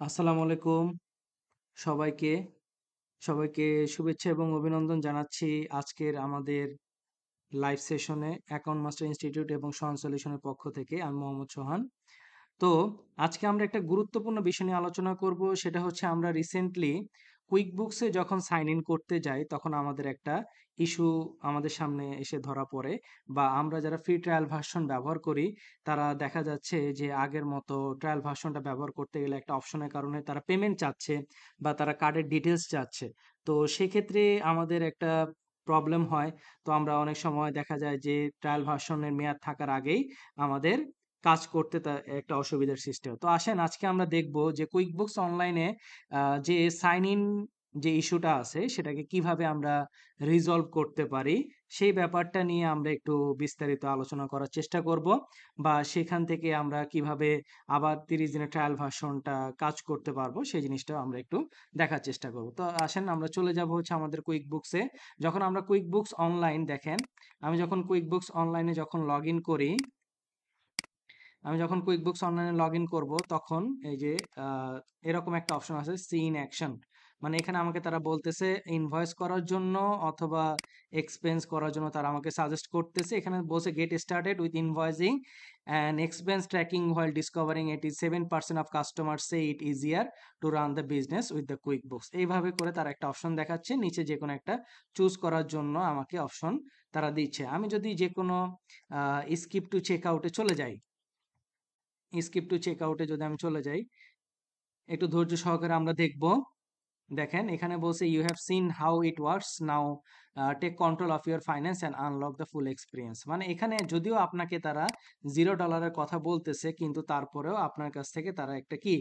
আসসালামু আলাইকুম সবাইকে। সবাইকে শুভেচ্ছা এবং অভিনন্দন জানাচ্ছি আজকের আমাদের লাইভ সেশনে অ্যাকাউন্ট মাস্টার ইনস্টিটিউট এবং সহান সলিউশনের পক্ষ থেকে আমি মোহাম্মদ সোহান। তো আজকে আমরা একটা গুরুত্বপূর্ণ বিষয় নিয়ে আলোচনা করব, সেটা হচ্ছে আমরা রিসেন্টলি কুইক বুকসে যখন সাইন ইন করতে যাই তখন আমাদের একটা ইস্যু আমাদের সামনে এসে ধরা পড়ে, বা আমরা যারা ফ্রি ট্রায়াল ভার্সন ব্যবহার করি তারা দেখা যাচ্ছে যে আগের মতো ট্রায়াল ভার্সনটা ব্যবহার করতে গেলে একটা অপশনের কারণে তারা পেমেন্ট চাচ্ছে বা তারা কার্ডের ডিটেলস চাচ্ছে। তো সেক্ষেত্রে আমাদের একটা প্রবলেম হয়। তো আমরা অনেক সময় দেখা যায় যে ট্রায়াল ভার্সনের মেয়াদ থাকার আগেই আমাদের কাজ করতে একটা অসুবিধার সৃষ্টি হয়। তো আসেন আজকে আমরা দেখব যে কুইকবুকস অনলাইনে যে সাইন ইন যে ইস্যুটা আছে সেটাকে কিভাবে আমরা রিজলভ করতে পারি, সেই ব্যাপারটা নিয়ে আমরা একটু বিস্তারিত আলোচনা করার চেষ্টা করব, বা সেখান থেকে আমরা কিভাবে আবার 30 দিনের ট্রায়াল ভার্সনটা কাজ করতে পারবো সেই জিনিসটা আমরা একটু দেখার চেষ্টা করব। তো আসেন আমরা চলে যাব হচ্ছে আমাদের কুইকবুকসে। যখন আমরা কুইকবুকস অনলাইন দেখেন, আমি যখন কুইকবুকস অনলাইনে যখন লগ ইন করি, আমি যখন কুইকবুকস অনলাইনে লগ ইন করবো তখন এই যে আহ, এরকম একটা অপশন আছে, সি ইন অ্যাকশন। মানে এখানে আমাকে তারা বলতেছে ইনভয়েস করার জন্য অথবা এক্সপেন্স করার জন্য তারা আমাকে সাজেস্ট করতেছে। এখানে বলছে get started with invoicing and expense tracking while discovering 87% of customer say it easier to run the business with the quick books. এইভাবে করে তারা একটা অপশন দেখাচ্ছে, নিচে যে কোনো একটা চুজ করার জন্য আমাকে অপশন তারা দিচ্ছে। আমি যদি যে কোনো স্কিপ টু চেক আউটে চলে যাই, স্কিপ টু চেক আউটে যদি আমি চলে যাই, একটু ধৈর্য সহকারে আমরা দেখব। দেখেন এখানে বলছে you have seen how it works now, take control of your finance and unlock the full experience. মানে এখানে যদিও আপনাকে তারা $0 কথা বলতেছে, কিন্তু তারপরেও আপনার কাছ থেকে তারা একটা কি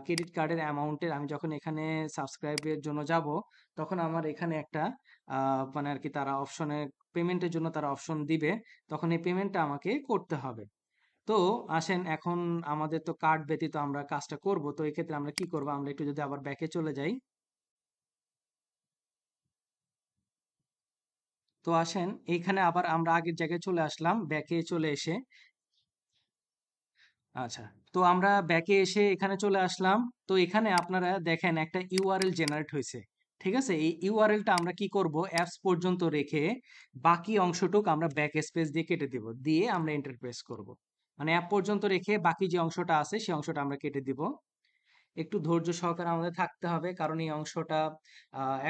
ক্রেডিট কার্ডের অ্যামাউন্টের, আমি যখন এখানে সাবস্ক্রাইবের জন্য যাব তখন আমার এখানে একটা মানে আর কি তারা অপশনের পেমেন্টের জন্য তারা অপশন দিবে, তখন এই পেমেন্টটা আমাকে করতে হবে। তো আসেন এখন আমাদের তো কার্ড ব্যতীত আমরা কাজটা করব, তো এক্ষেত্রে আমরা কি করব, আমরা একটু যদি আবার ব্যাকে চলে যাই। তো আসেন এইখানে আবার আমরা আগের জায়গায় চলে আসলাম, ব্যাকে চলে এসে। আচ্ছা, তো আমরা ব্যাকে এসে এখানে চলে আসলাম। তো এখানে আপনারা দেখেন একটা ইউআরএল জেনারেট হয়েছে। ঠিক আছে, এই ইউআরএলটা আমরা কি করব, অ্যাপস পর্যন্ত রেখে বাকি অংশটুক আমরা ব্যাক স্পেস দিয়ে কেটে দিব, দিয়ে আমরা এন্টার প্রেস করব। মানে অ্যাপ পর্যন্ত রেখে বাকি যে অংশটা আছে সেই অংশটা আমরা কেটে দিব। একটু ধৈর্য সহকারে আমাদের থাকতে হবে, কারণ এই অংশটা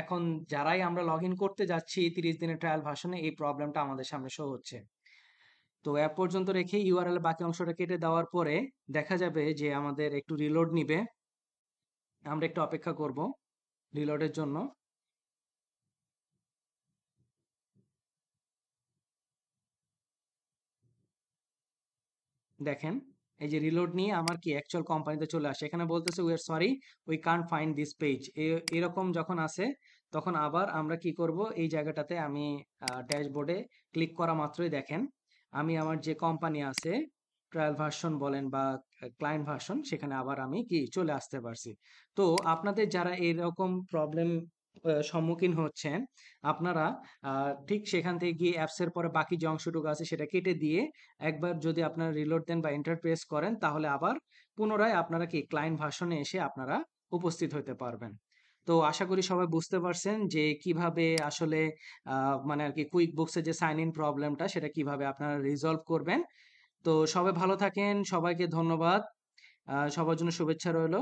এখন যারাই আমরা লগ ইন করতে যাচ্ছি 30 দিনের ট্রায়াল ভার্সনে এই প্রবলেমটা আমাদের সামনে শো হচ্ছে। তো অ্যাপ পর্যন্ত রেখে ইউআরএল বাকি অংশটা কেটে দেওয়ার পরে দেখা যাবে যে আমাদের একটু রিলোড নিবে, আমরা একটু অপেক্ষা করব রিলোডের জন্য। দেখেন এই যে রিলোড নিয়ে আমার কি অ্যাকচুয়াল কোম্পানিতে চলে আসে, এখানে বলতেছে we are sorry we can't find this page. এরকম যখন আসে তখন আবার আমরা কি করব, এই জায়গাটাতে আমি ড্যাশবোর্ডে ক্লিক করা মাত্রই দেখেন আমি আমার যে কোম্পানি আছে, ট্রায়াল ভার্সন বলেন বা ক্লায়েন্ট ভার্সন, সেখানে আবার আমি কি চলে আসতে পারছি। তো আপনাদের যারা এরকম প্রবলেম সম্মুখীন হচ্ছেন, আপনারা ঠিক সেখান থেকে গিয়ে অ্যাপসের পরে বাকি যে অংশটুকু আছে সেটা কেটে দিয়ে একবার যদি আপনারা রিলোড দেন বা এন্টার প্রেস করেন, তাহলে আবার পুনরায় আপনারা কি ক্লায়েন্ট ভার্সনে এসে আপনারা উপস্থিত হতে পারবেন। তো আশা করি সবাই বুঝতে পারছেন যে কিভাবে আসলে মানে আর কি কুইক বুকসে যে সাইন ইন প্রবলেমটা সেটা কিভাবে আপনারা রিজলভ করবেন। তো সবাই ভালো থাকেন, সবাইকে ধন্যবাদ, সবার জন্য শুভেচ্ছা রইলো।